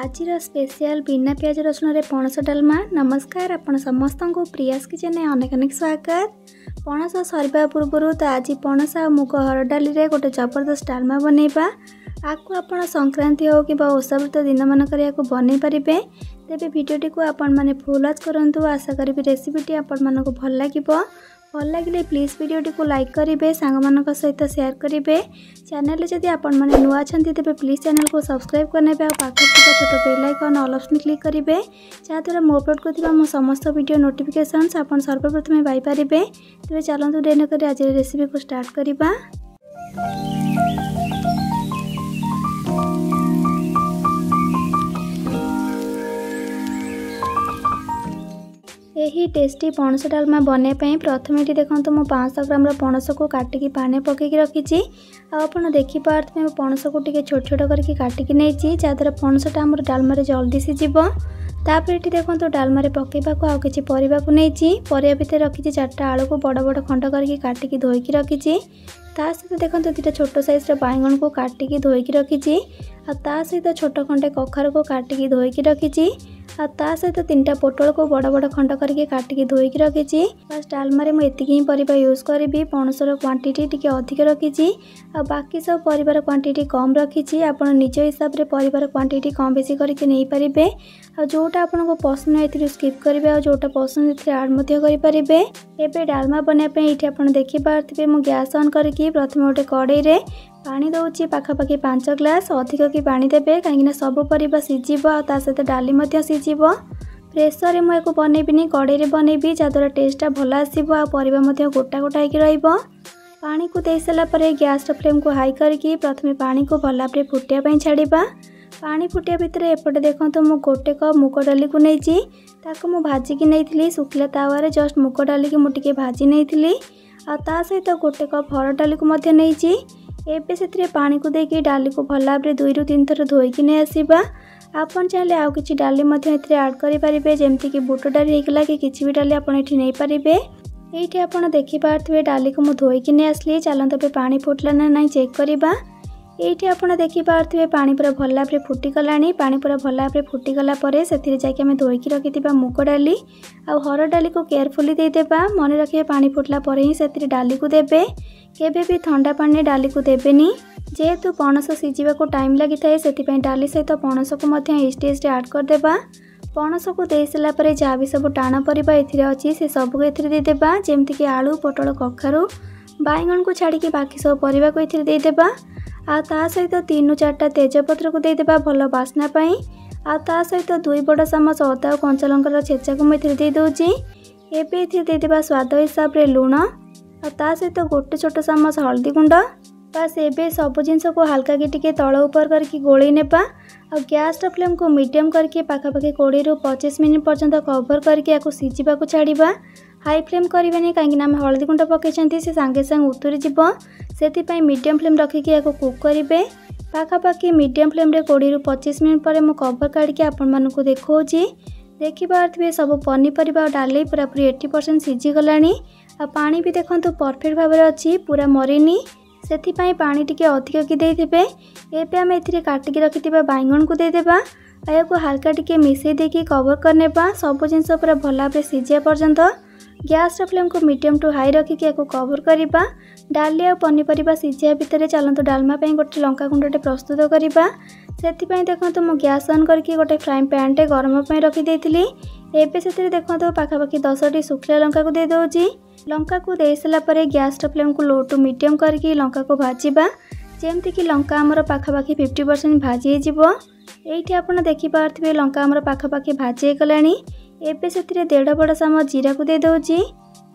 आज स्पेशल बिना पियाज रसुन पणस डालमा। नमस्कार, आपण समस्त को प्रियास किचन में अनेक अनेक स्वागत। पणस सरवा पूर्व तो आज पणस आ मुग हरड डाली रे गोटे जबरदस्त डालमा बनैबा। आपको आपण संक्रांति हो कि ओषाव्रत दिन मानक बनई पारे। तेरे भिडियोटी को आपण मैंने फुल वॉच करंतु। आशा करी रेसिपीटी आपण मानक भल लगे प्लीज वीडियोटी को लाइक करेंगे, सांग मान सहित शेयर करेंगे। चैनल जदि आपण मैंने नुआ अच्छा तेज प्लीज चैनल को सब्सक्राइब करने पाखे छोट bell icon all option click करेंगे, जहाँद्वारा मो अपलोड कर मो समस्त वीडियो नोटिफिकेशन आप सर्वप्रथम पाइपर। तेज चलते डेन कर आज रेसिपी को स्टार्ट करवा। यही टेस्टी पणस डालमा बनवाई प्रथम ये देखो मो 500 ग्राम पणस को काटिकी पानी पकईकी रखी। आप देखिपे पणस को टे छोट छोट करके काटिकी नहीं, जहाँद्वारा पणसटा आम डालमा जल्दी सीझब। तापर ये देखो डालमा पकईवा को आउ कि परिवा को नहीं, परिया भितर रखी 4टा आलू को बड़ बड़ खंड करके काटिकी धोईकी रखी। ता सहित देखो 2टा छोट साइज बाइगण को काटिकी धोईकी रखी। ता सहित छोट खंडे कखार को काटिकी धोईकी रखी। ता सहित 3टा पोटल को बड़ बड़ खंड करके काटिकी धोईकी रखी। बस डालमा मुझे ही परिबा यूज करी। पणसर क्वांटिटी टिके अधिक रखी, बाकी सब परिबार क्वांटिटी कम रखी। आप निज हिसाब से परिबार क्वांटिटी कम बेसी करके नहीं पारे। जोटा आपको पसंद है स्किप करेंगे, और जोटा पसंद है आड करेंगे। एबे डालमा बनाई ये आप देखिपे मु गैस ऑन करके प्रथम गोटे कड़ई रे पानी दौची पाखापाखि 5 ग्लास। अधिक कि पानी देवे कहीं सब परिबा सीझिब, ता सहित डाली सीझिब। प्रेसर में मुझे बनईबिनी, कड़ई रे बनईबी, जहाँद्वारा टेस्टा भल आसब आ परिबा गोटा गोटा होकर रहिबो। पानी को दे सारा पर गैस फ्लेम को हाई करके प्रथम पानी को भल भाव फुटिया छाड़ा। पानी फुटिया भितर एपटे देखो मु गोटे कप मुग डाली को नहीं, ताको भाजिकी नहीं सुखिला तावारे जस्ट मुग डाली की मुझे भाजी नहीं। ता सहित गोटे कप हरड डाली को नहीं। एबे से पानी को देकी डाली को भल भाव 2 ରୁ 3 थर धोईकी नहीं आसवा। आपन चाहे आउ किछि डाली ऐड करेंगे, जमती बुट डाली होगा कि किसी भी डाली आप नहीं पारे। ये आपड़ देखिपे डाली को मुझे धोईकी नहीं आसली। चलते पे पानी फुटला ना नहीं चेक करवा। ये आपड़ देखिपे पानी पूरा भल भाव फुटिगला। पानी पूरा भल भाव फुटिगला से जाकि धोईकी रखि मुग डाली आ हरड डाली को केयरफुली देदेबा। मन रखिए पानी फुटला पर ही से डाली को देबे, केबे भी ठंडा पानी डाली को देबेनी। जेहेतु पणस सीझा को टाइम लगी थाए से डाली सहित पणस को स्टेज ऐड करदेबा। पणस को दे सारा पर जहाँ भी सब टाण परिबा अच्छी से सबको देदेबा, जमती कि आलू पोटल कखारू बाइगण को छाड़ी बाकी सब परिबा को देदेबा। आ ता सहित 3 ରୁ 4टा तेजपत्र को देदेबा भल बास्ना पाई। आ ता सहित 2 बड़ चामच अदा और कंचा लंकार छेचा को मुझे दे दूची। एबे देदेबा स्वाद हिसाब रे लुण, आ ता सहित गोटे छोट चामच हल्दी गुंड। बस एबे सब जिनस को हल्का कि टिके तल ऊपर करके गोली नेबा। और गैस फ्लेम को मीडियम करके पाखापाखि 20 ରୁ 25 मिनट पर्यंत कवर करके सीझा को छाड़ा। हाई फ्लेम करें कहीं आम हल्दी गुंड पकई से सांगे सांगे उतरी जीव, से मीडियम फ्लेम रखिकी कुक करेंगे। पाखापाखि मीडियम फ्लेम 20 ରୁ 25 मिनट पर मु कवर काढ़ी आपण को देखी। देखिपे सब पनीपरिया डाली पूरा 80% सीझीगला। आ पानी भी देखो परफेक्ट भाव में अच्छी, पूरा मरीनी, से पानी टिके अधिक कि देदेबे। एबे आम ए काटिकी रखि बाइगण को देदेबा। या को हल्का टिके मिसई देकी कवर करने सब जिनस पूरा भल भाव सीझा पर्यंत। गैस फ्लेम को मीडियम टू हाई रखिकी कवर करवा। डाली और पनीपरिया सीझा भितर चलतु डालमा गोटे लंका गुंडटे प्रस्तुत करवा। से देखो मु गैस ऑन करके गोटे फ्राइंग पैन टे गरम रखी एबे से देखो पाखापाखि 10टी सुखिला लंका को दे दूची। लंका को दे सारा पर गैस फ्लेम को लो टू मीडियम करके लंका को भाजवा, जमती कि लंका आमर पाखापाखि 50% भाजी हो। ये आप देखिपे लंका आमर पाखापाखि भाजी गला। एबे से 1.5 बड़ चामच जीरा को दे दूची।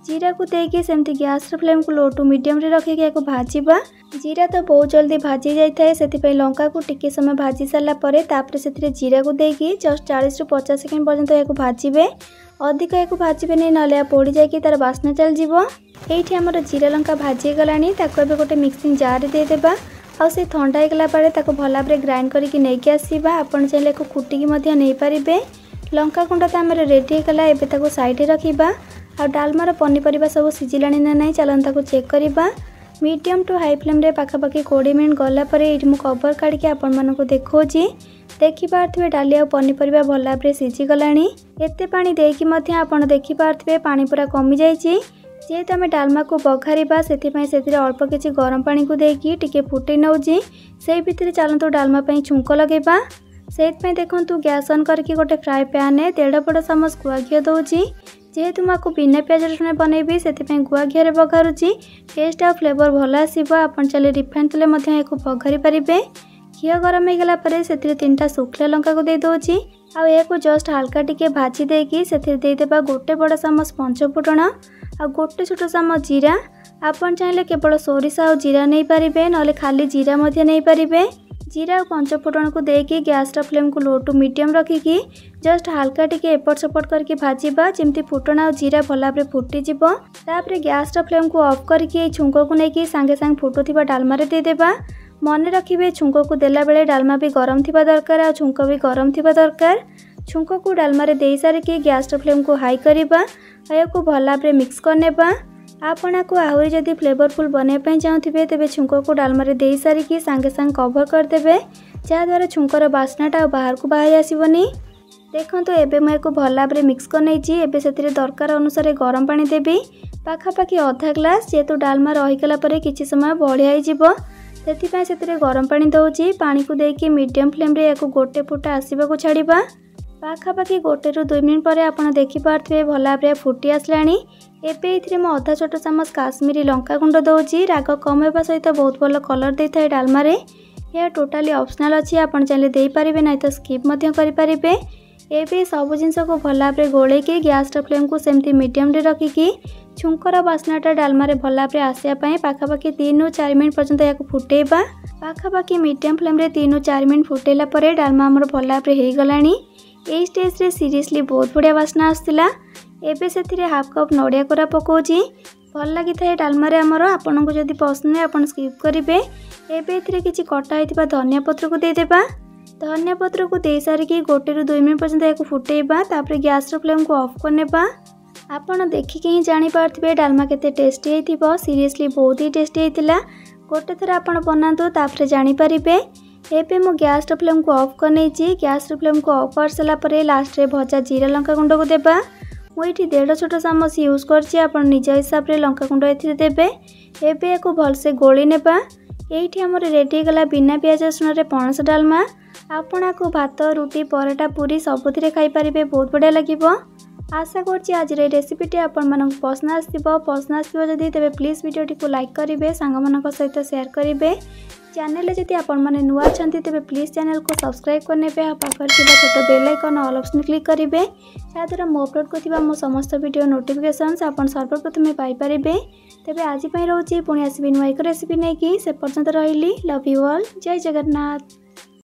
जीरा को देकी सेमती गैस फ्लेम को लो टू मीडियम रे रखिकी भाजवा। जीरा तो बहुत जल्दी भाजी जाए से लंका को टिके समय भाजी सारा पर से जीरा को देकी जस्ट 40 ରୁ 50 सेकेंड पर्यंत या भाजबे। अधिक या भाजबे नहीं ना पोड़ी जाकि तार बास्ना चल जीवो। ये आमर जीरा लंका भाजी गला। गोटे मिक्सिंग जार देदेबा। आ से ठंडा होगला पर भल भाव ग्राइंड करके नहीं आसवा। आपन चाहिए कुटिकी नहीं पारे। लंका गुंड तो आम रेडी होगला। एबे साइड रखा। आ डालमार पनीपरिया सब सीझिला ना नहीं, चलता चेक करवा। मीडियम टू हाई फ्लेम रे पाखापाखि 20 मिनट गला परे ये कवर काढ़ी आपण मानक देखौची। देखिपारे डाली आ पनीपरिया भल भाव सीझी गलानी। एते पानी देकी मध्य आपण देखिपारे पानी पूरा कमी जाइए। जेहेतु आम डालमा को बघारिबा से अल्प किसी गरम पानी को देकी टिके फुटे नौजी। से भितर चलतु डालमा छुंक लगेबा। से देखु गैस ऑन करके गोटे फ्राए पैन में 1.5 बड़ चामच गुआ घी दौची। जेहेतु मुझे बिना प्याज रसुण बनैबी से गुआ घी बघारुची। टेस्ट आ फ्लेवर भल आसो। आप चले रिफाइन तेल बघारी पारे। घी गरम होगला से 3टा शुखला लंका को दे दौची। आ जस्ट हल्का टिके भाजी देकी से देदेबा 1 बड़ चामच पंचफुटण आ 1 छोट चामच जीरा। आपन चाहे केवल सोरिष आ जीरा नहीं पारे ना खाली जीरा नहीं पारे। जीरा और पंचफुटण को देकी गैस फ्लेम को लो टू मीडियम रखिकी जस्ट हल्का टिके एपट सेपट करके भाजवा जमती फुटण आ जीरा भल भाव फुटीज। गैस फ्लेम को ऑफ करके छुंक को लेकिन सांगे सांगे फुटुवा डालमा देदेबा। मन रखिए छुंक को देला बेले डालमा भी गरम थिबा दरकार आ छुंक भी गरम थिबा दरकार। छुंक को डालमा दे सारिकी गैस फ्लेम को हाई करवा को भल भाव मिक्स करनेबा। आपण को आहरी जदि फ्लेवरफुल बनवाई चाहूथे तेज छुंक को डालमा दे सारिकी सांगे सांगे कवर करदे जहाद्वारा छुंकर बास्नाटा बाहर को बाहर आसबनी। देखो एबे मैं भल भाव मिक्स कर नहीं। एबे से दरकार अनुसार गरम पानी देवी पाखापाखि आधा ग्लास। जेहेतु डालमा रहीगला किछि समय बढ़िया से गरम पानी दौची। पानी को देकी मीडियम फ्लेम रे या गोटे फुटा आसवा को छाड़िबा। पाखापाखि 1 ରୁ 2 मिनट पर आप देखिपारे भल भाव फुटी आसलानी। एबे ये आधा छोट चामच काश्मीरी लंका गुंड दौची। राग कम होगा सहित बहुत भल कलर दे था डालमा। यह टोटाली ऑप्शनल अच्छी। आप चाहिए दे पारे ना तो स्किप करें। एबे सब जिनस को भल भाव गोलेकी गैस फ्लेम को सेमती मीडियम रे रखिकी छुंकर बास्नाटा डालमा भल भाव आसापी पाखापाखि 3 ରୁ 4 मिनट पर्यंत या फुटेबा। पाखापाखि मीडियम फ्लेम रे 3 ରୁ 4 मिनट फुटेला परे डालमा आमर भल भाव हो गलानी। ये स्टेज रे सीरियसली बहुत बढ़िया बास्ना आसला। एबे से हाफ कप नड़िया कोरा पकाउची। भल लगी था डालमा आमर आपन को जदि पसंद है आप स्किप करेंगे। एबे किसी कटा होता धनिया पत्र को देदेबा। धनिया पत्र को दे सारिकी 1 ରୁ 2 मिनट पर्यंत या फुटेबा। गैस फ्लेम को ऑफ करनेबा। आपन देखिकी ही जानीपारे डालमा केते टेस्टी होइथिबो। सीरियसली बहुत ही टेस्टी होइतिला। गोटे थर आपन बनातु तापर जानीपारे। एबे मो गैस फ्लेम को ऑफ कर नहीं। गैस फ्लेम को ऑफ कर सारा पर लास्ट रे भजा जीरा लंका गुंड को देबा। मुझे 1.5 छोट चामच यूज करछि। आप निज हिसाब से लंका गुंड ए देबे। एबे या भलसे गोली नेबा। ये आमर रेडी गला बिना पियाज रसुण रे पणस डालमा। आपण को भात रुटी पराठा पूरी सबुथिरे खाई पारिबे। बहुत बढ़िया लगिबो। आशा करछि आज रेसिपीटी आपण मानक पसंद आसो। जदि तेबे प्लीज वीडियोटी को लाइक करेंगे सांग मानक सहित शेयर करेंगे। चैनल जदि आपण माने नुआ छंती तेबे प्लीज चैनल को सब्सक्राइब करने पे पाखर थिबा छोट bell icon all option click करेंगे। जहाँद्वारा मो अपलोड करथिबा मो समस्त वीडियो नोटिफिकेशंस आपण सर्वप्रथमे पाई परिबे। तेबे आज पई रहउची पुणी आसीबी नुआ एक रेसिपी नै कि से पर्यंत रहिली। Love you all. जय जगन्नाथ।